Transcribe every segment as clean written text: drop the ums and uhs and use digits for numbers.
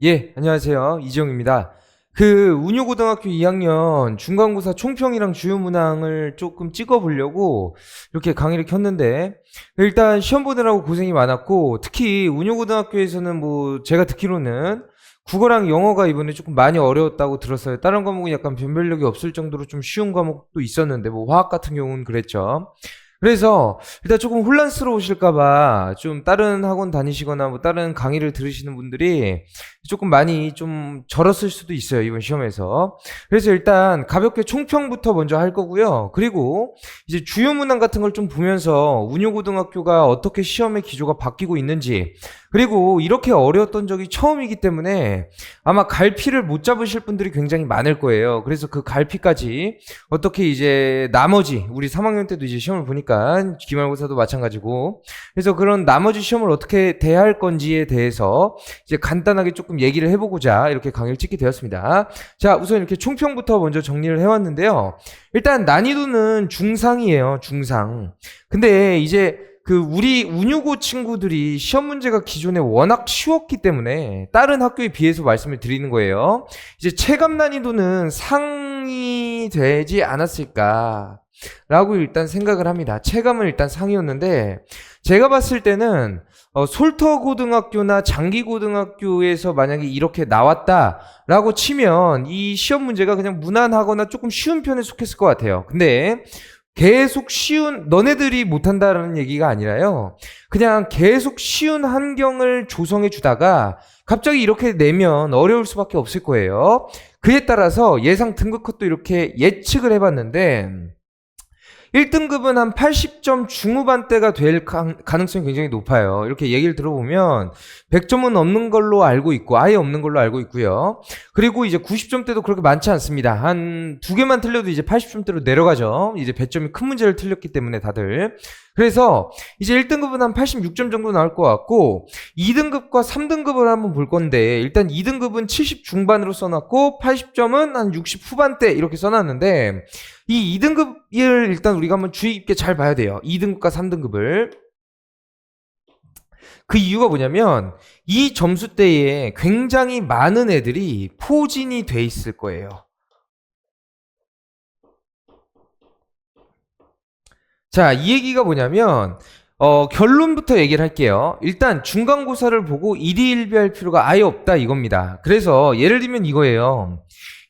예, 안녕하세요. 이지영입니다. 운효고등학교 2학년 중간고사 총평이랑 주요 문항을 조금 찍어보려고 이렇게 강의를 켰는데, 일단 시험 보느라고 고생이 많았고, 특히 운효고등학교에서는 제가 듣기로는 국어랑 영어가 이번에 조금 많이 어려웠다고 들었어요. 다른 과목은 약간 변별력이 없을 정도로 좀 쉬운 과목도 있었는데, 화학 같은 경우는 그랬죠. 그래서 일단 조금 혼란스러우실까봐 좀 다른 학원 다니시거나 다른 강의를 들으시는 분들이 조금 많이 좀 절었을 수도 있어요, 이번 시험에서. 그래서 일단 가볍게 총평부터 먼저 할 거고요. 그리고 이제 주요 문항 같은 걸 좀 보면서 운효고등학교가 어떻게 시험의 기조가 바뀌고 있는지, 그리고 이렇게 어려웠던 적이 처음이기 때문에 아마 갈피를 못 잡으실 분들이 굉장히 많을 거예요. 그래서 그 갈피까지 어떻게 이제 나머지 우리 3학년 때도 이제 시험을 보니까 기말고사도 마찬가지고, 그래서 그런 나머지 시험을 어떻게 대할 건지에 대해서 이제 간단하게 조금 얘기를 해보고자 이렇게 강의를 찍게 되었습니다. 자, 우선 이렇게 총평부터 먼저 정리를 해왔는데요. 일단 난이도는 중상이에요. 중상. 근데 이제 우리 운유고 친구들이 시험 문제가 기존에 워낙 쉬웠기 때문에 다른 학교에 비해서 말씀을 드리는 거예요. 이제 체감 난이도는 상이 되지 않았을까 라고 일단 생각을 합니다. 체감은 일단 상이었는데, 제가 봤을 때는 솔터고등학교나 장기고등학교에서 만약에 이렇게 나왔다라고 치면 이 시험 문제가 그냥 무난하거나 조금 쉬운 편에 속했을 것 같아요. 근데 계속 쉬운, 너네들이 못한다라는 얘기가 아니라요, 그냥 계속 쉬운 환경을 조성해 주다가 갑자기 이렇게 내면 어려울 수밖에 없을 거예요. 그에 따라서 예상 등급컷도 이렇게 예측을 해봤는데, 1등급은 한 80점 중후반대가 될 가능성이 굉장히 높아요. 이렇게 얘기를 들어보면 100점은 넘는 걸로 알고 있고, 아예 없는 걸로 알고 있고요. 그리고 이제 90점대도 그렇게 많지 않습니다. 한 두 개만 틀려도 이제 80점대로 내려가죠. 이제 배점이 큰 문제를 틀렸기 때문에 다들. 그래서 이제 1등급은 한 86점 정도 나올 것 같고, 2등급과 3등급을 한번 볼 건데, 일단 2등급은 70 중반으로 써놨고 80점은 한 60 후반대 이렇게 써놨는데, 이 2등급을 일단 우리가 한번 주의 깊게 잘 봐야 돼요. 2등급과 3등급을. 그 이유가 뭐냐면 이 점수대에 굉장히 많은 애들이 포진이 돼 있을 거예요. 자, 이 얘기가 뭐냐면 결론부터 얘기를 할게요. 일단 중간고사를 보고 일희일비할 필요가 아예 없다 이겁니다. 그래서 예를 들면 이거예요.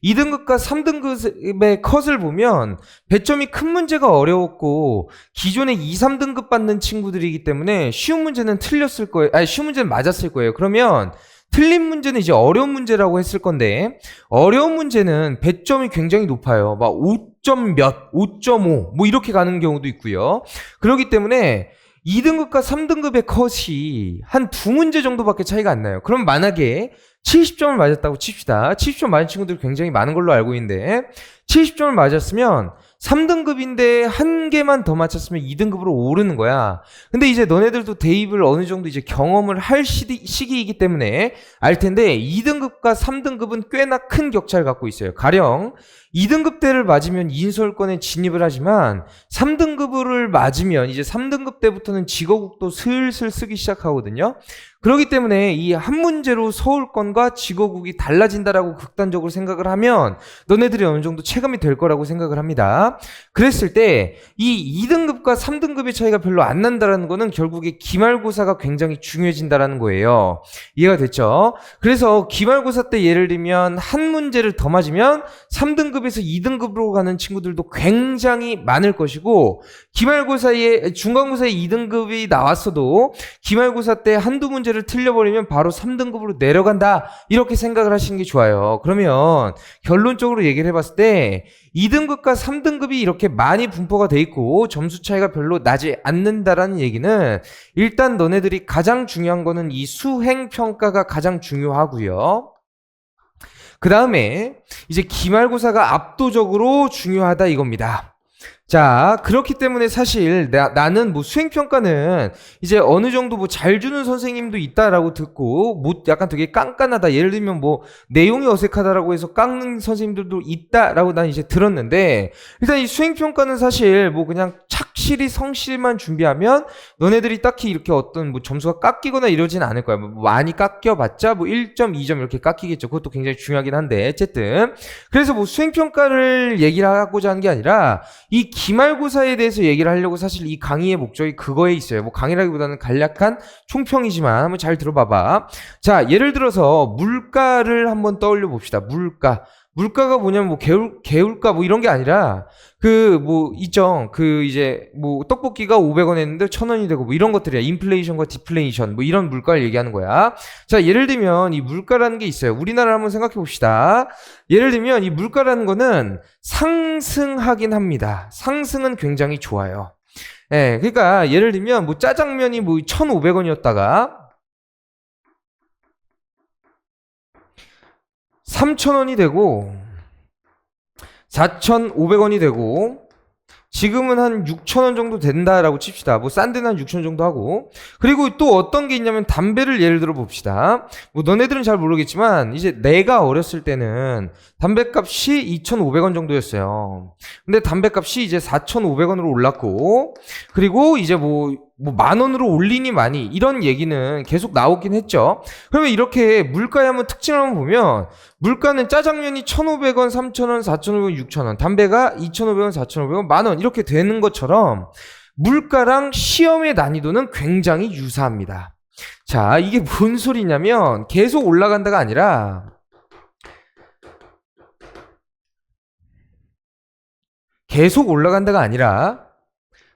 2등급과 3등급의 컷을 보면 배점이 큰 문제가 어려웠고, 기존에 2, 3등급 받는 친구들이기 때문에 쉬운 문제는 틀렸을 거예요. 아니, 쉬운 문제는 맞았을 거예요. 그러면 틀린 문제는 이제 어려운 문제라고 했을 건데, 어려운 문제는 배점이 굉장히 높아요. 막 5점 몇, 5.5 이렇게 가는 경우도 있고요. 그렇기 때문에 2등급과 3등급의 컷이 한 두 문제 정도밖에 차이가 안 나요. 그럼 만약에 70점을 맞았다고 칩시다. 70점 맞은 친구들 굉장히 많은 걸로 알고 있는데, 70점을 맞았으면 3등급인데 한 개만 더 맞췄으면 2등급으로 오르는 거야. 근데 이제 너네들도 대입을 어느 정도 이제 경험을 할 시기이기 때문에 알 텐데, 2등급과 3등급은 꽤나 큰 격차를 갖고 있어요. 가령 2등급 때를 맞으면 인서울권에 진입을 하지만 3등급을 맞으면 이제 3등급 때부터는 직어국도 슬슬 쓰기 시작하거든요. 그렇기 때문에 이 한 문제로 서울권과 직어국이 달라진다라고 극단적으로 생각을 하면 너네들이 어느 정도 체감이 될 거라고 생각을 합니다. 그랬을 때 이 2등급과 3등급의 차이가 별로 안 난다라는 거는 결국에 기말고사가 굉장히 중요해진다라는 거예요. 이해가 됐죠? 그래서 기말고사 때 예를 들면 한 문제를 더 맞으면 3등급에서 2등급으로 가는 친구들도 굉장히 많을 것이고, 기말고사에 중간고사에 2등급이 나왔어도 기말고사 때 한두 문제를 틀려버리면 바로 3등급으로 내려간다 이렇게 생각을 하시는 게 좋아요. 그러면 결론적으로 얘기를 해봤을 때 2등급과 3등급이 이렇게 많이 분포가 돼 있고 점수 차이가 별로 나지 않는다라는 얘기는, 일단 너네들이 가장 중요한 거는 이 수행평가가 가장 중요하고요. 그 다음에 이제 기말고사가 압도적으로 중요하다 이겁니다. 자, 그렇기 때문에 사실 나는 뭐 수행평가는 이제 어느 정도 뭐 잘 주는 선생님도 있다라고 듣고 뭐 약간 되게 깐깐하다. 예를 들면 뭐 내용이 어색하다라고 해서 깎는 선생님들도 있다라고 난 이제 들었는데 일단 이 수행평가는 사실 뭐 그냥 착실히 성실만 준비하면 너네들이 딱히 이렇게 어떤 뭐 점수가 깎이거나 이러진 않을 거야. 뭐 많이 깎여봤자 뭐 1점, 2점 이렇게 깎이겠죠. 그것도 굉장히 중요하긴 한데 어쨌든 그래서 뭐 수행평가를 얘기를 하고자 하는 게 아니라 이 기말고사에 대해서 얘기를 하려고 사실 이 강의의 목적이 그거에 있어요. 뭐 강의라기보다는 간략한 총평이지만 한번 잘 들어봐봐. 자, 예를 들어서 물가를 한번 떠올려 봅시다. 물가가 뭐냐면 뭐 개울가 뭐 이런 게 아니라 그 뭐 있죠. 그 이제 뭐 떡볶이가 500원 했는데 1000원이 되고 뭐 이런 것들이야. 인플레이션과 디플레이션 뭐 이런 물가를 얘기하는 거야. 자, 예를 들면 이 물가라는 게 있어요. 우리나라를 한번 생각해 봅시다. 예를 들면 이 물가라는 거는 상승하긴 합니다. 상승은 굉장히 좋아요. 예, 그러니까 예를 들면 뭐 짜장면이 뭐 1,500원이었다가 3,000원이 되고 4,500원이 되고 지금은 한 6,000원 정도 된다라고 칩시다. 뭐 싼 데는 한 6,000원 정도 하고. 그리고 또 어떤 게 있냐면 담배를 예를 들어 봅시다. 뭐 너네들은 잘 모르겠지만 이제 내가 어렸을 때는 담배값이 2,500원 정도였어요. 근데 담배값이 이제 4,500원으로 올랐고 그리고 이제 뭐 10,000원으로 올리니 많이 이런 얘기는 계속 나오긴 했죠. 그러면 이렇게 물가의 한번 특징을 한번 보면 물가는 짜장면이 1,500원, 3,000원, 4,500원, 6,000원, 담배가 2,500원, 4,500원, 10,000원 이렇게 되는 것처럼 물가랑 시험의 난이도는 굉장히 유사합니다. 자, 이게 뭔 소리냐면 계속 올라간다가 아니라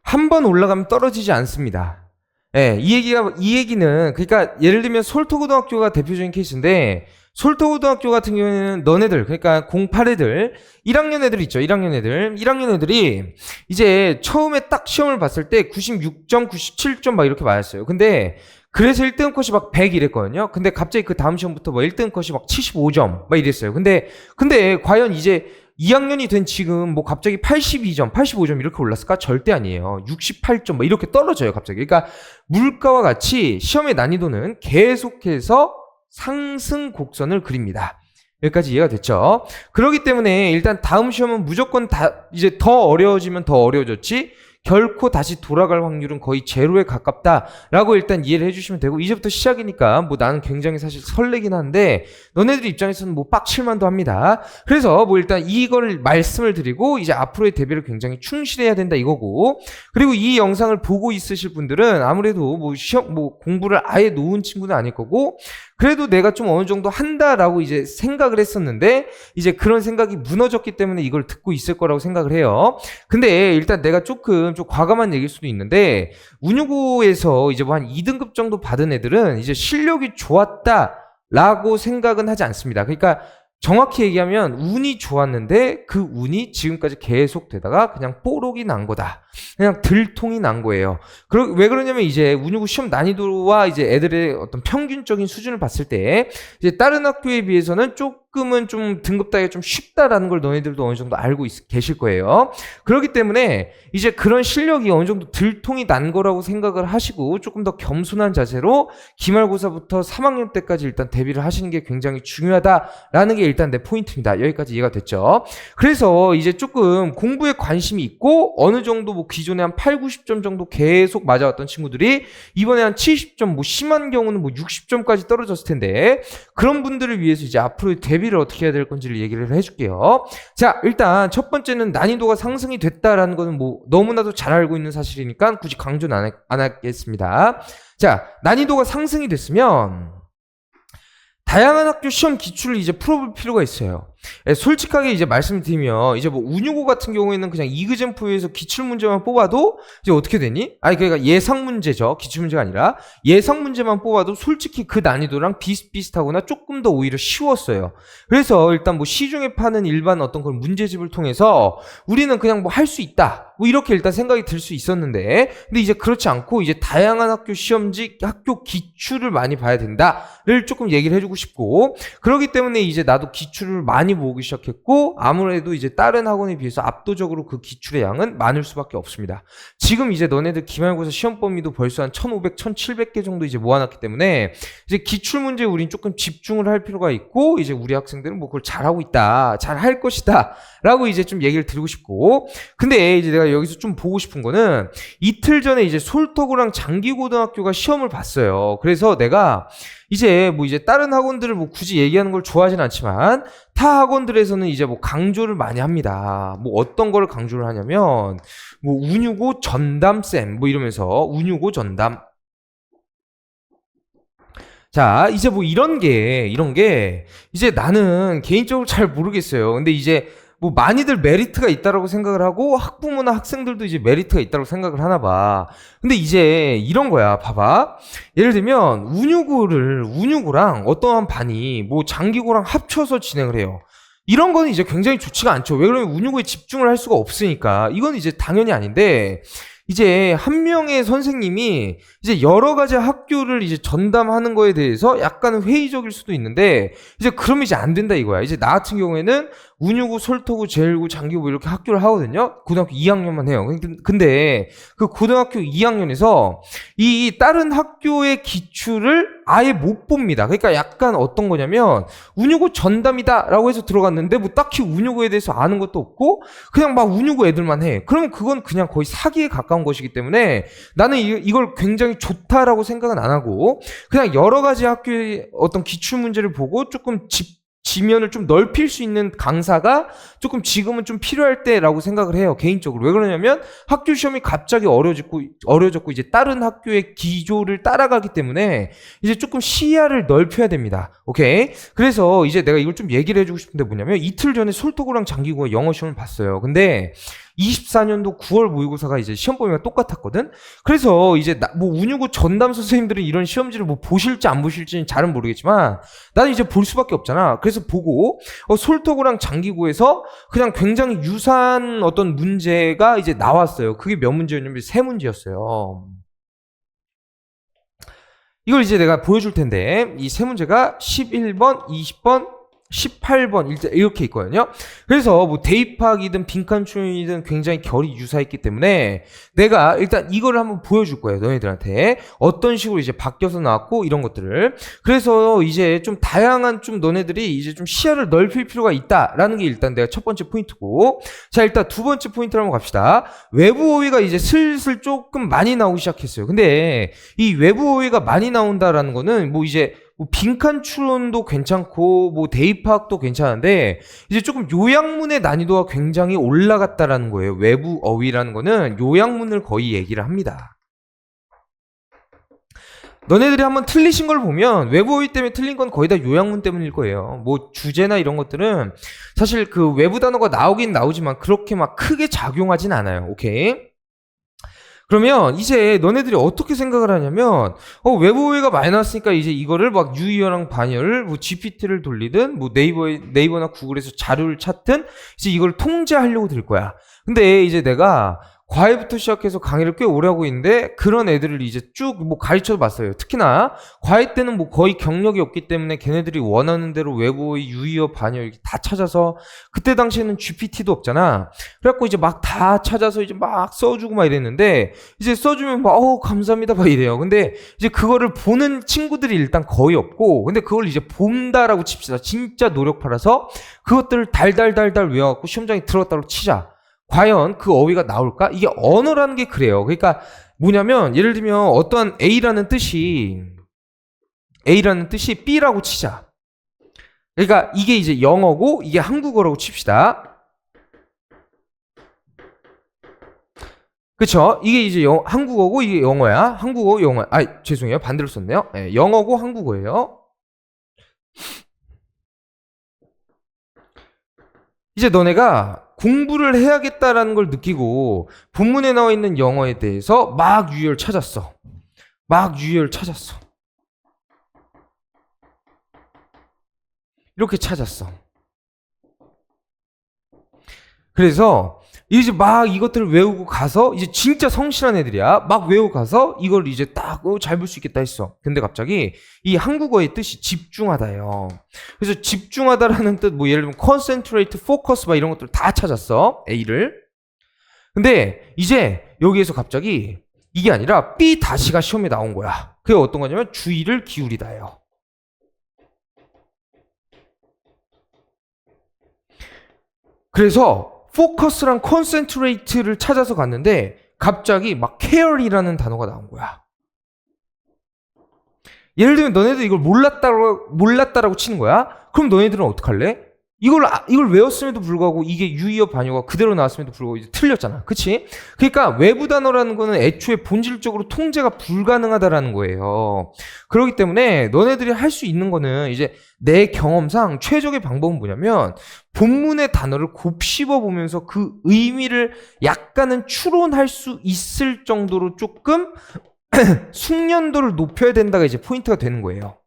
한 번 올라가면 떨어지지 않습니다. 예, 이 얘기는, 그러니까, 예를 들면 솔토고등학교가 대표적인 케이스인데, 솔토고등학교 같은 경우에는 너네들, 그러니까 08애들, 1학년 애들 있죠, 1학년 애들. 1학년 애들이, 이제 처음에 딱 시험을 봤을 때 96점, 97점 막 이렇게 맞았어요. 근데, 그래서 1등 컷이 막 100 이랬거든요. 근데 갑자기 그 다음 시험부터 뭐 1등 컷이 막 75점 막 이랬어요. 근데 과연 이제 2학년이 된 지금 뭐 갑자기 82점, 85점 이렇게 올랐을까? 절대 아니에요. 68점 뭐 이렇게 떨어져요, 갑자기. 그러니까 물가와 같이 시험의 난이도는 계속해서 상승 곡선을 그립니다. 여기까지 이해가 됐죠? 그렇기 때문에 일단 다음 시험은 무조건 이제 더 어려워지면 더 어려워졌지 결코 다시 돌아갈 확률은 거의 제로에 가깝다라고 일단 이해를 해주시면 되고 이제부터 시작이니까 뭐 나는 굉장히 사실 설레긴 한데 너네들 입장에서는 뭐 빡칠만도 합니다. 그래서 뭐 일단 이걸 말씀을 드리고 이제 앞으로의 대비를 굉장히 충실해야 된다 이거고 그리고 이 영상을 보고 있으실 분들은 아무래도 뭐 시험 뭐 공부를 아예 놓은 친구는 아닐 거고 그래도 내가 좀 어느 정도 한다라고 이제 생각을 했었는데 이제 그런 생각이 무너졌기 때문에 이걸 듣고 있을 거라고 생각을 해요. 근데 일단 내가 조금 좀 과감한 얘기일 수도 있는데 운유고에서 이제 뭐 한 2등급 정도 받은 애들은 이제 실력이 좋았다라고 생각은 하지 않습니다. 그러니까 정확히 얘기하면 운이 좋았는데 그 운이 지금까지 계속 되다가 그냥 뽀록이 난 거다. 그냥 들통이 난 거예요. 왜 그러냐면 이제 운유고 시험 난이도와 이제 애들의 어떤 평균적인 수준을 봤을 때 이제 다른 학교에 비해서는 조금은 좀 등급 따기가 좀 쉽다라는 걸 너희들도 어느 정도 알고 계실 거예요. 그렇기 때문에 이제 그런 실력이 어느 정도 들통이 난 거라고 생각을 하시고 조금 더 겸손한 자세로 기말고사부터 3학년 때까지 일단 대비를 하시는 게 굉장히 중요하다라는 게 일단 내 포인트입니다. 여기까지 이해가 됐죠? 그래서 이제 조금 공부에 관심이 있고 어느 정도 뭐 기존에 한 8, 90점 정도 계속 맞아왔던 친구들이 이번에 한 70점, 뭐 심한 경우는 뭐 60점까지 떨어졌을 텐데 그런 분들을 위해서 이제 앞으로 대비를 어떻게 해야 될 건지를 얘기를 해줄게요. 자, 일단 첫 번째는 난이도가 상승이 됐다라는 거는 뭐 너무나도 잘 알고 있는 사실이니까 굳이 강조는 안 하겠습니다. 자, 난이도가 상승이 됐으면 다양한 학교 시험 기출을 이제 풀어볼 필요가 있어요. 솔직하게 이제 말씀드리면 이제 뭐 운유고 같은 경우에는 그냥 이그젠프에서 기출 문제만 뽑아도 이제 어떻게 되니? 아니 그러니까 예상 문제죠. 기출 문제가 아니라 예상 문제만 뽑아도 솔직히 그 난이도랑 비슷비슷하거나 조금 더 오히려 쉬웠어요. 그래서 일단 뭐 시중에 파는 일반 어떤 그런 문제집을 통해서 우리는 그냥 뭐 할 수 있다. 뭐 이렇게 일단 생각이 들 수 있었는데 근데 이제 그렇지 않고 이제 다양한 학교 시험지 학교 기출을 많이 봐야 된다를 조금 얘기를 해주고 싶고 그렇기 때문에 이제 나도 기출을 많이 많이 모으기 시작했고 아무래도 이제 다른 학원에 비해서 압도적으로 그 기출의 양은 많을 수밖에 없습니다. 지금 이제 너네들 기말고사 시험 범위도 벌써 한 1500, 1700개 정도 이제 모아놨기 때문에 이제 기출 문제에 우린 조금 집중을 할 필요가 있고 이제 우리 학생들은 뭐 그걸 잘하고 있다, 잘할 것이다 라고 이제 좀 얘기를 드리고 싶고, 근데 이제 내가 여기서 좀 보고 싶은 거는 이틀 전에 이제 솔터구랑 장기고등학교가 시험을 봤어요. 그래서 내가 이제 뭐 이제 다른 학원들을 뭐 굳이 얘기하는 걸 좋아하진 않지만 타 학원들에서는 이제 뭐 강조를 많이 합니다. 뭐 어떤 거를 강조를 하냐면 뭐 운유고 전담쌤 뭐 이러면서 운유고 전담. 자, 이제 뭐 이런 게 이제 나는 개인적으로 잘 모르겠어요. 근데 이제 뭐 많이들 메리트가 있다라고 생각을 하고 학부모나 학생들도 이제 메리트가 있다고 생각을 하나 봐. 근데 이제 이런 거야. 봐봐. 예를 들면 운유고랑 어떠한 반이 뭐 장기고랑 합쳐서 진행을 해요. 이런 거는 이제 굉장히 좋지가 않죠. 왜 그러면 운유고에 집중을 할 수가 없으니까. 이건 이제 당연히 아닌데 이제 한 명의 선생님이 이제 여러 가지 학교를 이제 전담하는 거에 대해서 약간 회의적일 수도 있는데 이제 그러면 이제 안 된다 이거야. 이제 나 같은 경우에는 운유고, 솔터구, 제일고, 장기고 이렇게 학교를 하거든요. 고등학교 2학년만 해요. 근데 그 고등학교 2학년에서 이 다른 학교의 기출을 아예 못 봅니다. 그러니까 약간 어떤 거냐면 운유고 전담이다라고 해서 들어갔는데 뭐 딱히 운유고에 대해서 아는 것도 없고 그냥 막 운유고 애들만 해. 그러면 그건 그냥 거의 사기에 가까운 것이기 때문에 나는 이걸 굉장히 좋다라고 생각은 안 하고 그냥 여러 가지 학교의 어떤 기출 문제를 보고 조금 지면을 좀 넓힐 수 있는 강사가 조금 지금은 좀 필요할 때라고 생각을 해요. 개인적으로. 왜 그러냐면 학교 시험이 갑자기 어려졌고 이제 다른 학교의 기조를 따라가기 때문에 이제 조금 시야를 넓혀야 됩니다. 오케이? 그래서 이제 내가 이걸 좀 얘기를 해주고 싶은데 뭐냐면 이틀 전에 솔토고랑 장기고가 영어 시험을 봤어요. 근데 24년도 9월 모의고사가 이제 시험 범위가 똑같았거든. 그래서 이제 뭐 운유고 전담 선생님들은 이런 시험지를 뭐 보실지 안 보실지는 잘은 모르겠지만 나는 이제 볼 수밖에 없잖아. 그래서 보고 솔터고랑 장기고에서 그냥 굉장히 유사한 어떤 문제가 이제 나왔어요. 그게 몇 문제였냐면 세 문제였어요. 이걸 이제 내가 보여줄 텐데 이 세 문제가 11번, 20번, 18번 이렇게 있거든요. 그래서 뭐 대입학이든 빈칸춘이든 굉장히 결이 유사했기 때문에 내가 일단 이거를 한번 보여줄 거예요. 너희들한테 어떤 식으로 이제 바뀌어서 나왔고 이런 것들을. 그래서 이제 좀 다양한 좀 너네들이 이제 좀 시야를 넓힐 필요가 있다라는 게 일단 내가 첫 번째 포인트고, 자 일단 두 번째 포인트를 한번 갑시다. 외부 어휘가 이제 슬슬 조금 많이 나오기 시작했어요. 근데 이 외부 어휘가 많이 나온다라는 거는 뭐 이제 뭐 빈칸 추론도 괜찮고 뭐 대입학도 괜찮은데 이제 조금 요약문의 난이도가 굉장히 올라갔다라는 거예요. 외부 어휘라는 거는 요약문을 거의 얘기를 합니다. 너네들이 한번 틀리신 걸 보면 외부 어휘 때문에 틀린 건 거의 다 요약문 때문일 거예요. 뭐 주제나 이런 것들은 사실 그 외부 단어가 나오긴 나오지만 그렇게 막 크게 작용하진 않아요. 오케이? 그러면 이제 너네들이 어떻게 생각을 하냐면 외부 어휘가 많이 나왔으니까 이제 이거를 막 유희어랑 반열을 뭐 GPT를 돌리든 뭐 네이버나 구글에서 자료를 찾든 이제 이걸 통제하려고 들 거야. 근데 이제 내가 과외부터 시작해서 강의를 꽤 오래 하고 있는데 그런 애들을 이제 쭉 뭐 가르쳐 봤어요. 특히나 과외 때는 뭐 거의 경력이 없기 때문에 걔네들이 원하는 대로 외부의 유의어 반열 이렇게 다 찾아서 그때 당시에는 GPT도 없잖아. 그래갖고 이제 막 다 찾아서 이제 막 써주고 막 이랬는데 이제 써주면 막 감사합니다 막 이래요. 근데 이제 그거를 보는 친구들이 일단 거의 없고 근데 그걸 이제 본다라고 칩시다. 진짜 노력 팔아서 그것들을 달달달달 외워갖고 시험장에 들어갔다고 치자. 과연 그 어휘가 나올까? 이게 언어라는 게 그래요. 그러니까 뭐냐면 예를 들면 어떠한 A라는 뜻이 B라고 치자. 그러니까 이게 이제 영어고 이게 한국어라고 칩시다. 그쵸? 이게 이제 한국어고 이게 영어야. 한국어, 영어. 죄송해요. 반대로 썼네요. 네, 영어고 한국어예요. 이제 너네가 공부를 해야겠다라는 걸 느끼고 본문에 나와 있는 영어에 대해서 막 유희어를 찾았어. 이렇게 찾았어. 그래서 이제 막 이것들을 외우고 가서 이제 진짜 성실한 애들이야. 막 외우고 가서 이걸 이제 딱 잘 볼 수 있겠다 했어. 근데 갑자기 이 한국어의 뜻이 집중하다예요. 그래서 집중하다라는 뜻 뭐 예를 들면 concentrate, focus 막 이런 것들 다 찾았어. A를. 근데 이제 여기에서 갑자기 이게 아니라 B 다시가 시험에 나온 거야. 그게 어떤 거냐면 주의를 기울이다예요. 그래서 포커스랑 컨센트레이트를 찾아서 갔는데 갑자기 막 care이라는 단어가 나온 거야. 예를 들면 너네들 이걸 몰랐다라고 치는 거야. 그럼 너네들은 어떡할래? 이걸 외웠음에도 불구하고 이게 유의어 반유가 그대로 나왔음에도 불구하고 이제 틀렸잖아. 그치? 그러니까 외부 단어라는 거는 애초에 본질적으로 통제가 불가능하다라는 거예요. 그렇기 때문에 너네들이 할 수 있는 거는 이제 내 경험상 최적의 방법은 뭐냐면 본문의 단어를 곱씹어 보면서 그 의미를 약간은 추론할 수 있을 정도로 조금 숙련도를 높여야 된다가 이제 포인트가 되는 거예요.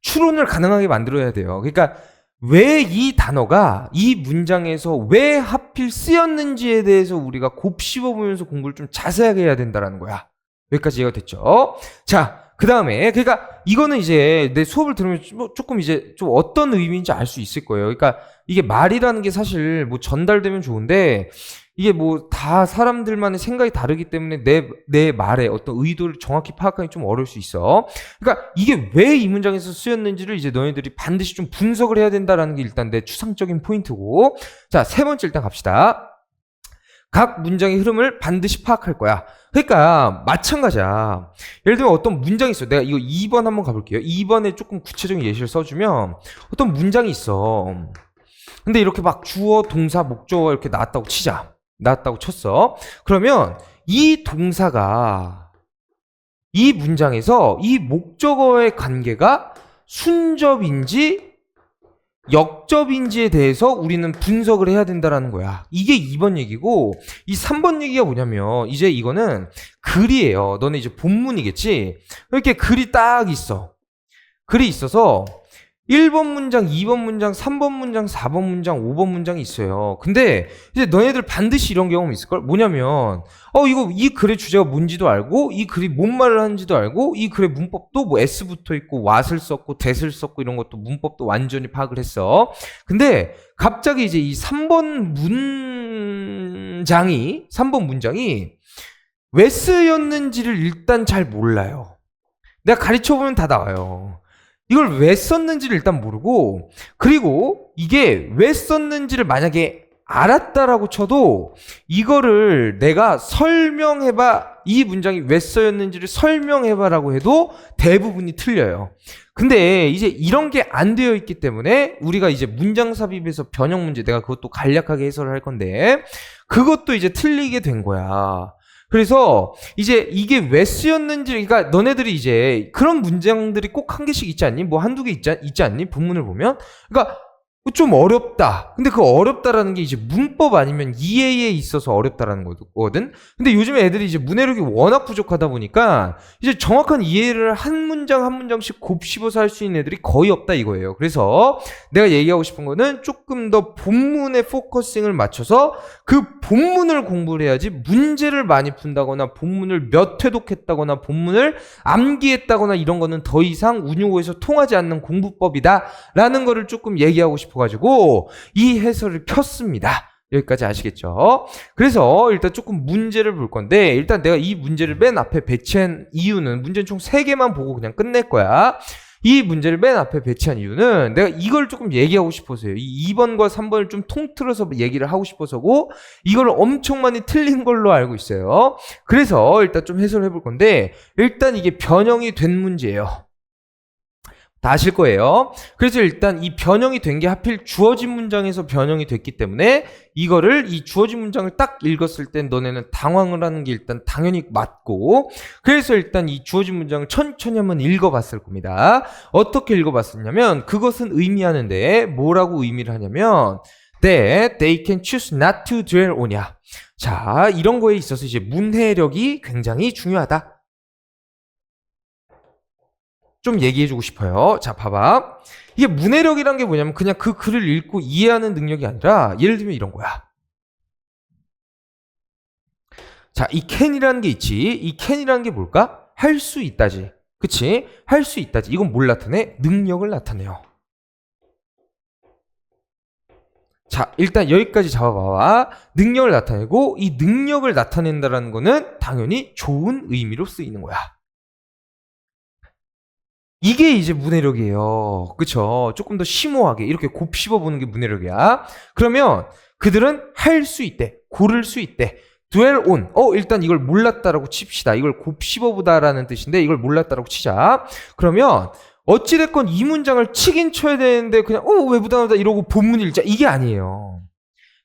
추론을 가능하게 만들어야 돼요. 그러니까 왜 이 단어가 이 문장에서 왜 하필 쓰였는지에 대해서 우리가 곱씹어보면서 공부를 좀 자세하게 해야 된다는 거야. 여기까지 이해가 됐죠? 자, 그 다음에 그러니까 이거는 이제 내 수업을 들으면 조금 이제 좀 어떤 의미인지 알 수 있을 거예요. 그러니까 이게 말이라는 게 사실 뭐 전달되면 좋은데 이게 뭐 다 사람들만의 생각이 다르기 때문에 내 말의 어떤 의도를 정확히 파악하기 좀 어려울 수 있어. 그러니까 이게 왜 이 문장에서 쓰였는지를 이제 너희들이 반드시 좀 분석을 해야 된다라는 게 일단 내 추상적인 포인트고. 자, 세 번째 일단 갑시다. 각 문장의 흐름을 반드시 파악할 거야. 그러니까 마찬가지야. 예를 들면 어떤 문장이 있어. 내가 이거 2번 한번 가볼게요. 2번에 조금 구체적인 예시를 써주면 어떤 문장이 있어. 근데 이렇게 막 주어, 동사, 목적어가 이렇게 나왔다고 치자. 나왔다고 쳤어. 그러면 이 동사가 이 문장에서 이 목적어의 관계가 순접인지 역접인지에 대해서 우리는 분석을 해야 된다라는 거야. 이게 2번 얘기고 이 3번 얘기가 뭐냐면 이제 이거는 글이에요. 너네 이제 본문이겠지? 이렇게 글이 딱 있어. 글이 있어서 1번 문장, 2번 문장, 3번 문장, 4번 문장, 5번 문장이 있어요. 근데 이제 너네들 반드시 이런 경험이 있을걸? 뭐냐면 이 글의 주제가 뭔지도 알고 이 글이 뭔 말을 하는지도 알고 이 글의 문법도 뭐 s 붙어 있고 what을 썼고 that을 썼고 이런 것도 문법도 완전히 파악을 했어. 근데 갑자기 이제 이 3번 문장이 왜 쓰였는지를 일단 잘 몰라요. 내가 가르쳐보면 다 나와요. 이걸 왜 썼는지를 일단 모르고, 그리고 이게 왜 썼는지를 만약에 알았다라고 쳐도 이거를 내가 이 문장이 왜 쓰였는지를 설명해봐라고 해도 대부분이 틀려요. 근데 이제 이런 게 안 되어 있기 때문에 우리가 이제 문장 삽입에서 변형 문제, 내가 그것도 간략하게 해설을 할 건데 그것도 이제 틀리게 된 거야. 그래서 이제 이게 왜 쓰였는지, 그러니까 너네들이 이제 그런 문장들이 꼭 한 개씩 있지 않니? 뭐 한두 개 있지 않니? 본문을 보면. 그러니까 좀 어렵다. 근데 그 어렵다라는 게 이제 문법 아니면 이해에 있어서 어렵다라는 거거든. 근데 요즘에 애들이 이제 문해력이 워낙 부족하다 보니까 이제 정확한 이해를 한 문장 한 문장씩 곱씹어서 할 수 있는 애들이 거의 없다 이거예요. 그래서 내가 얘기하고 싶은 거는 조금 더 본문에 포커싱을 맞춰서 그 본문을 공부를 해야지 문제를 많이 푼다거나 본문을 몇 회독했다거나 본문을 암기했다거나 이런 거는 더 이상 운용어에서 통하지 않는 공부법이다라는 거를 조금 얘기하고 싶어가지고 이 해설을 켰습니다. 여기까지 아시겠죠? 그래서 일단 조금 문제를 볼 건데, 일단 내가 이 문제를 맨 앞에 배치한 이유는, 문제는 총 3개만 보고 그냥 끝낼 거야. 이 문제를 맨 앞에 배치한 이유는 내가 이걸 조금 얘기하고 싶어서요. 이 2번과 3번을 좀 통틀어서 얘기를 하고 싶어서고, 이걸 엄청 많이 틀린 걸로 알고 있어요. 그래서 일단 좀 해설을 해볼 건데, 일단 이게 변형이 된 문제예요. 다 아실 거예요. 그래서 일단 이 변형이 된 게 하필 주어진 문장에서 변형이 됐기 때문에 이 주어진 문장을 딱 읽었을 땐 너네는 당황을 하는 게 일단 당연히 맞고, 그래서 일단 이 주어진 문장을 천천히 한번 읽어봤을 겁니다. 어떻게 읽어봤었냐면, 그것은 의미하는데 뭐라고 의미를 하냐면 that they can choose not to dwell on이야. 자, 이런 거에 있어서 이제 문해력이 굉장히 중요하다. 좀 얘기해주고 싶어요. 자, 봐봐. 이게 문해력이란 게 뭐냐면 그냥 그 글을 읽고 이해하는 능력이 아니라, 예를 들면 이런 거야. 자, 이 can이라는 게 있지. 이 can이라는 게 뭘까? 할 수 있다지. 그치? 할 수 있다지. 이건 뭘 나타내? 능력을 나타내요. 자, 일단 여기까지 잡아봐봐. 능력을 나타내고 이 능력을 나타낸다라는 거는 당연히 좋은 의미로 쓰이는 거야. 이게 이제 문해력이에요. 그쵸? 조금 더 심오하게 이렇게 곱씹어보는 게 문해력이야. 그러면 그들은 할 수 있대. 고를 수 있대. dwell on. 일단 이걸 몰랐다라고 칩시다. 이걸 곱씹어보다라는 뜻인데 이걸 몰랐다라고 치자. 그러면 어찌됐건 이 문장을 치긴 쳐야 되는데 그냥 왜 부담하다 이러고 본문 읽자. 이게 아니에요.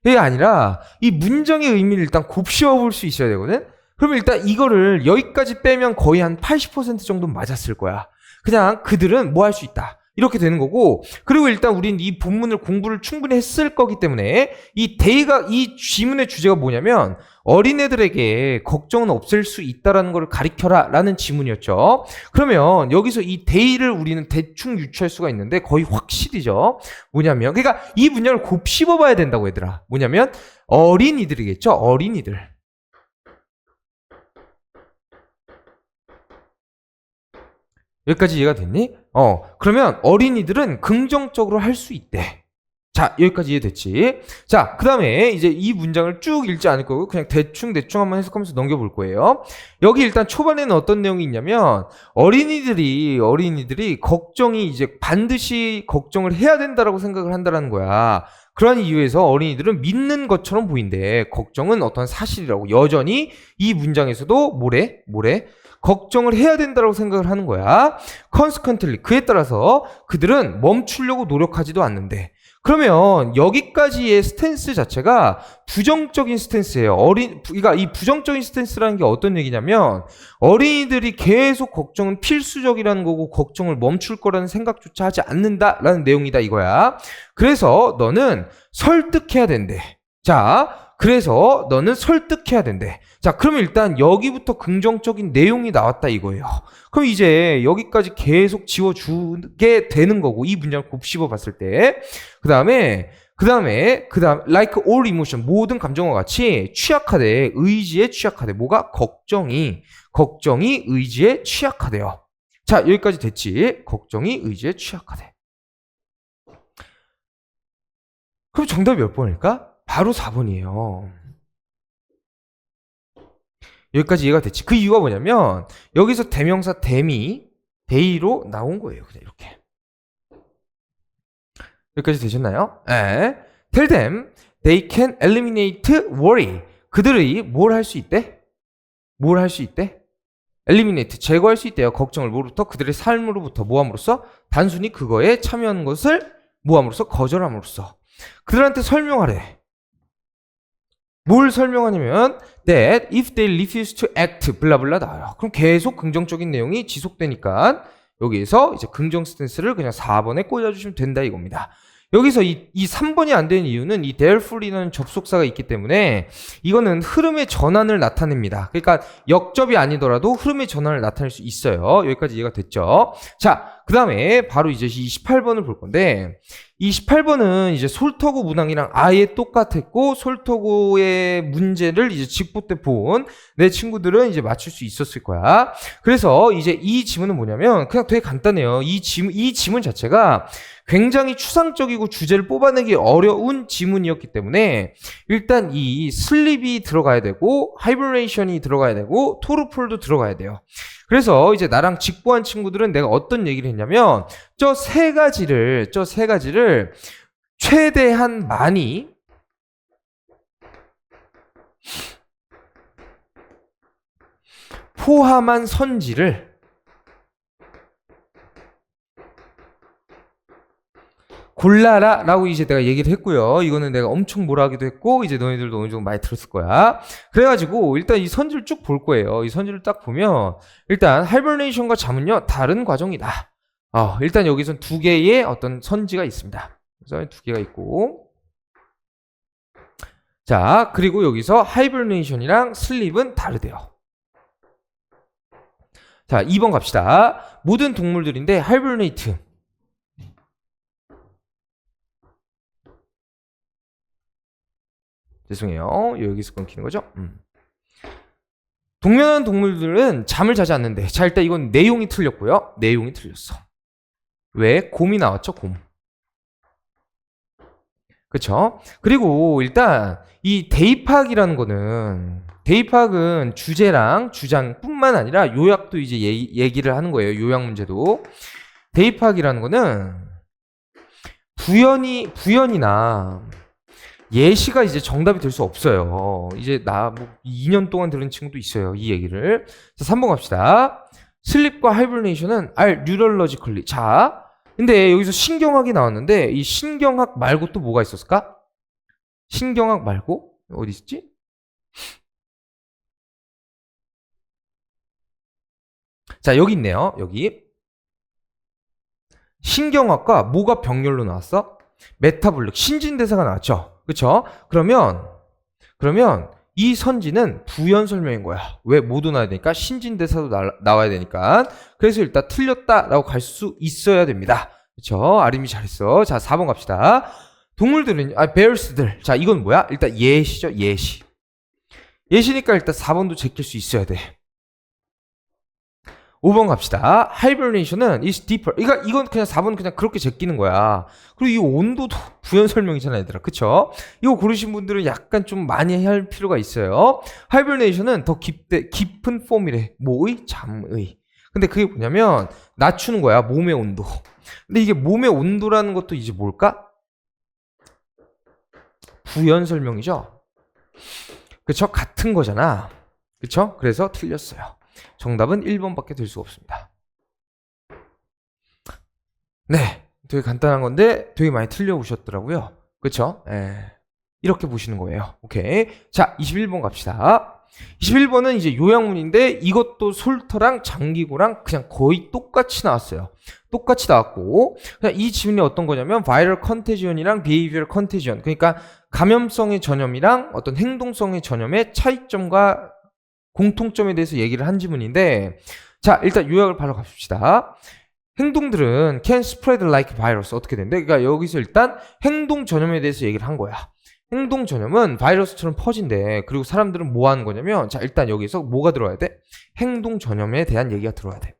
이게 아니라 이 문장의 의미를 일단 곱씹어볼 수 있어야 되거든. 그러면 일단 이거를 여기까지 빼면 거의 한 80% 정도 맞았을 거야. 그냥 그들은 뭐 할 수 있다. 이렇게 되는 거고, 그리고 일단 우린 이 본문을 공부를 충분히 했을 거기 때문에 이 지문의 주제가 뭐냐면 어린애들에게 걱정은 없을 수 있다라는 걸 가리켜라 라는 지문이었죠. 그러면 여기서 이 데이를 우리는 대충 유추할 수가 있는데 거의 확실히죠. 뭐냐면 그러니까 이 문장을 곱씹어 봐야 된다고 얘들아. 뭐냐면 어린이들이겠죠. 어린이들. 여기까지 이해가 됐니? 그러면 어린이들은 긍정적으로 할 수 있대. 자, 여기까지 이해됐지? 자, 그 다음에 이제 이 문장을 쭉 읽지 않을 거고 그냥 대충 한번 해석하면서 넘겨볼 거예요. 여기 일단 초반에는 어떤 내용이 있냐면 어린이들이 걱정이 이제 반드시 걱정을 해야 된다라고 생각을 한다라는 거야. 그러한 이유에서 어린이들은 믿는 것처럼 보인대. 걱정은 어떤 사실이라고. 여전히 이 문장에서도 뭐래? 걱정을 해야 된다고 생각을 하는 거야. consequently 그에 따라서 그들은 멈추려고 노력하지도 않는데. 그러면 여기까지의 스탠스 자체가 부정적인 스탠스예요. 그러니까 이 부정적인 스탠스라는 게 어떤 얘기냐면 어린이들이 계속 걱정은 필수적이라는 거고 걱정을 멈출 거라는 생각조차 하지 않는다라는 내용이다 이거야. 그래서 너는 설득해야 된대. 자, 그래서 너는 설득해야 된대. 자, 그러면 일단 여기부터 긍정적인 내용이 나왔다 이거예요. 그럼 이제 여기까지 계속 지워주게 되는 거고 이 문장을 곱씹어 봤을 때 그 다음에 like all emotion 모든 감정과 같이 취약하대. 의지에 취약하대. 뭐가? 걱정이 의지에 취약하대요. 자, 여기까지 됐지. 걱정이 의지에 취약하대. 그럼 정답이 몇 번일까? 바로 4번이에요. 여기까지 이해가 됐지. 그 이유가 뭐냐면 여기서 대명사 데이로 나온 거예요. 그냥 이렇게. 여기까지 되셨나요? 네. Tell them they can eliminate worry. 그들이 뭘 할 수 있대? eliminate, 제거할 수 있대요. 걱정을 뭐로부터? 그들의 삶으로부터. 뭐함으로써? 단순히 그거에 참여하는 것을 뭐함으로써? 거절함으로써. 그들한테 설명하래. 뭘 설명하냐면 that if they refuse to act 블라블라 나와요. 그럼 계속 긍정적인 내용이 지속되니까 여기에서 이제 긍정 스탠스를 그냥 4번에 꽂아주시면 된다 이겁니다. 여기서 이 3번이 안 되는 이유는 이 therefore이라는 접속사가 있기 때문에 이거는 흐름의 전환을 나타냅니다. 그러니까 역접이 아니더라도 흐름의 전환을 나타낼 수 있어요. 여기까지 이해가 됐죠? 자, 그 다음에 바로 이제 이 18번을 볼 건데 이 18번은 이제 솔터고 문항이랑 아예 똑같았고 솔터고의 문제를 이제 직보 때 본 내 친구들은 이제 맞출 수 있었을 거야. 그래서 이제 이 지문은 뭐냐면 그냥 되게 간단해요. 이 지문 자체가 굉장히 추상적이고 주제를 뽑아내기 어려운 지문이었기 때문에 일단 이 슬립이 들어가야 되고 하이버레이션이 들어가야 되고 토르폴도 들어가야 돼요. 그래서 이제 나랑 직보한 친구들은 내가 어떤 얘기를 했냐면 저 세 가지를 최대한 많이 포함한 선지를 골라라 라고 이제 내가 얘기를 했고요. 이거는 내가 엄청 뭐라 하기도 했고 이제 너희들도 어느 정도 많이 들었을 거야. 그래가지고 일단 이 선지를 쭉 볼 거예요. 이 선지를 딱 보면 일단 하이버네이션과 잠은요 다른 과정이다. 일단 여기선 두 개의 어떤 선지가 있습니다. 그래서 두 개가 있고 자 그리고 여기서 하이버네이션이랑 슬립은 다르대요. 자 2번 갑시다. 모든 동물들인데 하이버네이트 죄송해요. 여기서 끊기는 거죠? 동면하는 동물들은 잠을 자지 않는데. 자, 일단 이건 내용이 틀렸고요. 내용이 틀렸어. 왜? 곰이 나왔죠, 곰. 그쵸? 그리고 일단 이 대입학이라는 거는 대입학은 주제랑 주장뿐만 아니라 요약도 이제 얘기를 하는 거예요. 요약 문제도. 대입학이라는 거는 부연이나 예시가 이제 정답이 될 수 없어요. 이제 나 뭐 2년 동안 들은 친구도 있어요. 이 얘기를. 자, 3번 갑시다. 슬립과 하이버네이션은 are neurologically. 자, 근데 여기서 신경학이 나왔는데 이 신경학 말고 또 뭐가 있었을까? 신경학 말고 어디 있지? 자, 여기 있네요. 여기. 신경학과 뭐가 병렬로 나왔어? 메타볼릭, 신진대사가 나왔죠. 그쵸? 그러면 이 선지는 부연 설명인 거야. 왜? 모두 나와야 되니까 신진대사도 나와야 되니까. 그래서 일단 틀렸다라고 갈 수 있어야 됩니다. 그쵸? 아림이 잘했어. 자, 4번 갑시다. 동물들은 베어스들. 자, 이건 뭐야? 일단 예시죠. 예시. 예시니까 일단 4번도 제낄 수 있어야 돼. 5번 갑시다. 하이버네이션은 is deeper. 이건 그냥 4번 그냥 그렇게 제끼는 거야. 그리고 이 온도도 부연 설명이잖아, 얘들아. 그쵸? 이거 고르신 분들은 약간 좀 많이 할 필요가 있어요. 하이버네이션은 더 깊은 폼이래. 뭐의? 잠의. 근데 그게 뭐냐면 낮추는 거야, 몸의 온도. 근데 이게 몸의 온도라는 것도 이제 뭘까? 부연 설명이죠. 그쵸? 같은 거잖아. 그쵸? 그래서 틀렸어요. 정답은 1번밖에 될 수가 없습니다. 네, 되게 간단한 건데 되게 많이 틀려오셨더라고요. 그쵸? 이렇게 보시는 거예요. 오케이. 자, 21번 갑시다. 21번은 이제 요약문인데 이것도 솔터랑 장기고랑 그냥 거의 똑같이 나왔어요. 똑같이 나왔고 그냥 이 지문이 어떤 거냐면 바이럴 컨테지언이랑 비헤이비얼 컨테지언, 그러니까 감염성의 전염이랑 어떤 행동성의 전염의 차이점과 공통점에 대해서 얘기를 한 지문인데, 자, 일단 요약을 바로 갑시다. 행동들은 can spread like virus. 어떻게 된대? 그러니까 여기서 일단 행동 전염에 대해서 얘기를 한 거야. 행동 전염은 바이러스처럼 퍼진대. 그리고 사람들은 뭐 하는 거냐면, 자, 일단 여기서 뭐가 들어야 돼? 행동 전염에 대한 얘기가 들어야 돼.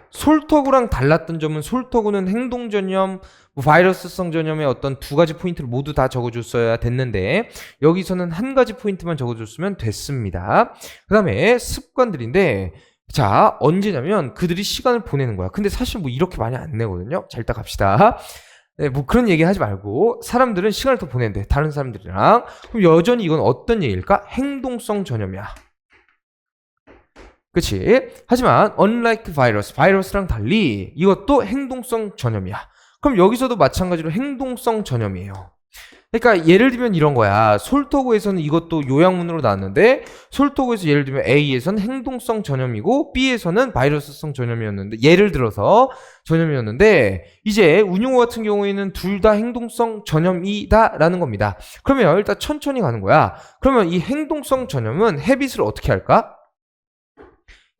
솔터구랑 달랐던 점은 솔터구는 행동 전염, 바이러스성 전염의 어떤 두 가지 포인트를 모두 다 적어줬어야 됐는데 여기서는 한 가지 포인트만 적어줬으면 됐습니다. 그 다음에 습관들인데, 자, 언제냐면 그들이 시간을 보내는 거야. 근데 사실 뭐 이렇게 많이 안 내거든요. 자, 일단 갑시다. 네, 뭐 그런 얘기 하지 말고 사람들은 시간을 더 보낸대. 다른 사람들이랑. 그럼 여전히 이건 어떤 얘기일까? 행동성 전염이야. 그치? 하지만 unlike 바이러스랑 달리 이것도 행동성 전염이야. 그럼 여기서도 마찬가지로 행동성 전염이에요. 그러니까 예를 들면 이런 거야. 솔터구에서는 이것도 요약문으로 나왔는데 솔터구에서 예를 들면 A에서는 행동성 전염이고 B에서는 바이러스성 전염이었는데, 예를 들어서 전염이었는데 이제 운용어 같은 경우에는 둘 다 행동성 전염이다 라는 겁니다. 그러면 일단 천천히 가는 거야. 그러면 이 행동성 전염은 헤빗을 어떻게 할까?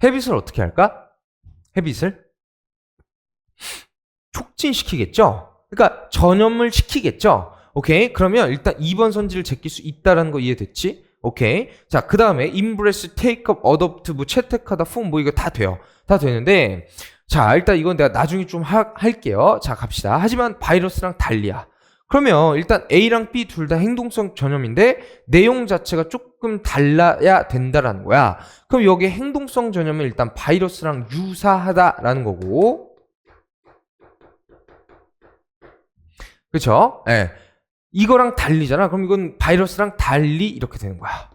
헤빗을 어떻게 할까? 헤빗을 촉진시키겠죠? 그러니까 전염을 시키겠죠? 오케이? 그러면 일단 2번 선지를 제낄 수 있다라는 거 이해됐지? 오케이? 자, 그 다음에 임브레스, 테이크업, 어댑트, 뭐 채택하다, 폼, 뭐 이거 다 돼요. 다 되는데, 자, 일단 이건 내가 나중에 좀 할게요. 자, 갑시다. 하지만 바이러스랑 달리야. 그러면 일단 A랑 B 둘 다 행동성 전염인데 내용 자체가 조금 달라야 된다라는 거야. 그럼 여기 행동성 전염은 일단 바이러스랑 유사하다라는 거고, 그쵸? 예. 이거랑 달리잖아. 그럼 이건 바이러스랑 달리 이렇게 되는 거야.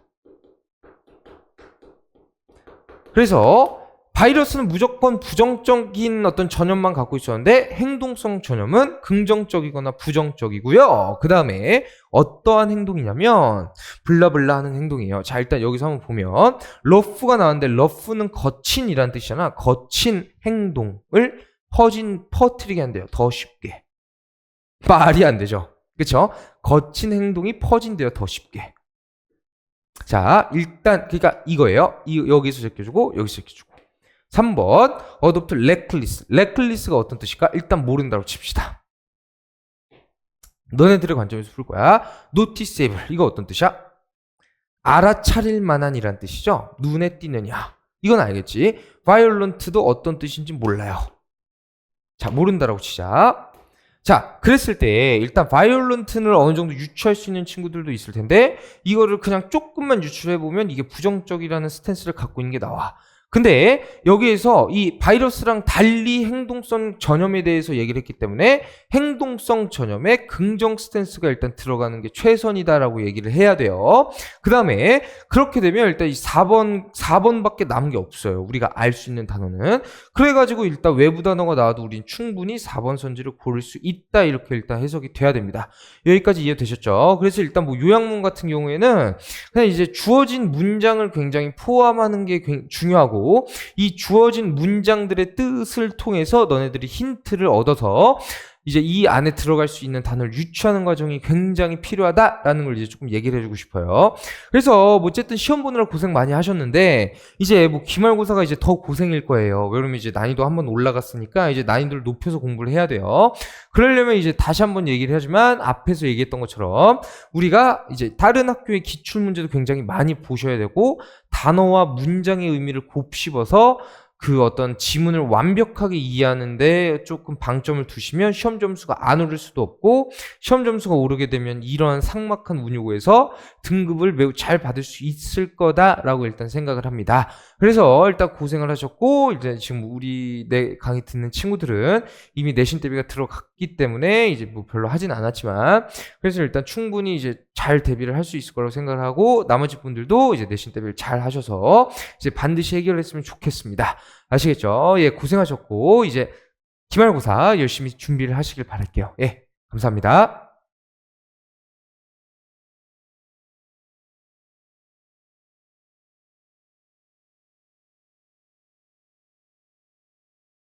그래서 바이러스는 무조건 부정적인 어떤 전염만 갖고 있었는데 행동성 전염은 긍정적이거나 부정적이고요. 그 다음에 어떠한 행동이냐면 블라블라 하는 행동이에요. 자, 일단 여기서 한번 보면 러프가 나왔는데 러프는 거친이라는 뜻이잖아. 거친 행동을 퍼뜨리게 한대요. 더 쉽게. 말이 안 되죠. 그쵸? 거친 행동이 퍼진대요. 더 쉽게. 자, 일단 그러니까 이거예요. 여기서 제껴주고 여기서 제껴주고. 3번 어댑트 레클리스. 레클리스가 어떤 뜻일까? 일단 모른다고 칩시다. 너네들의 관점에서 풀 거야. 노티세이블. 이거 어떤 뜻이야? 알아차릴 만한이란 뜻이죠. 눈에 띄느냐. 이건 알겠지. violent도 어떤 뜻인지 몰라요. 자, 모른다라고 치자. 자, 그랬을 때 일단 violent를 어느 정도 유추할 수 있는 친구들도 있을 텐데 이거를 그냥 조금만 유추해 보면 이게 부정적이라는 스탠스를 갖고 있는 게 나와. 근데 여기에서 이 바이러스랑 달리 행동성 전염에 대해서 얘기를 했기 때문에 행동성 전염에 긍정 스탠스가 일단 들어가는 게 최선이다라고 얘기를 해야 돼요. 그 다음에 그렇게 되면 일단 이 4번밖에 남은 게 없어요. 우리가 알 수 있는 단어는. 그래가지고 일단 외부 단어가 나와도 우린 충분히 4번 선지를 고를 수 있다. 이렇게 일단 해석이 돼야 됩니다. 여기까지 이해되셨죠? 그래서 일단 뭐 요약문 같은 경우에는 그냥 이제 주어진 문장을 굉장히 포함하는 게 중요하고 이 주어진 문장들의 뜻을 통해서 너네들이 힌트를 얻어서 이제 이 안에 들어갈 수 있는 단어를 유추하는 과정이 굉장히 필요하다라는 걸 이제 조금 얘기를 해주고 싶어요. 그래서 뭐 어쨌든 시험 보느라 고생 많이 하셨는데 이제 뭐 기말고사가 이제 더 고생일 거예요. 왜냐면 이제 난이도 한번 올라갔으니까 이제 난이도를 높여서 공부를 해야 돼요. 그러려면 이제 다시 한번 얘기를 하지만 앞에서 얘기했던 것처럼 우리가 이제 다른 학교의 기출 문제도 굉장히 많이 보셔야 되고 단어와 문장의 의미를 곱씹어서 그 어떤 지문을 완벽하게 이해하는데 조금 방점을 두시면 시험 점수가 안 오를 수도 없고 시험 점수가 오르게 되면 이러한 삭막한 운요고에서 등급을 매우 잘 받을 수 있을 거다라고 일단 생각을 합니다. 그래서 일단 고생을 하셨고 이제 지금 우리 내 강의 듣는 친구들은 이미 내신 대비가 들어갔기 때문에 이제 뭐 별로 하진 않았지만 그래서 일단 충분히 이제 잘 대비를 할 수 있을 거라고 생각을 하고 나머지 분들도 이제 내신 대비를 잘 하셔서 이제 반드시 해결했으면 좋겠습니다. 아시겠죠? 예, 고생하셨고 이제 기말고사 열심히 준비를 하시길 바랄게요. 예, 감사합니다.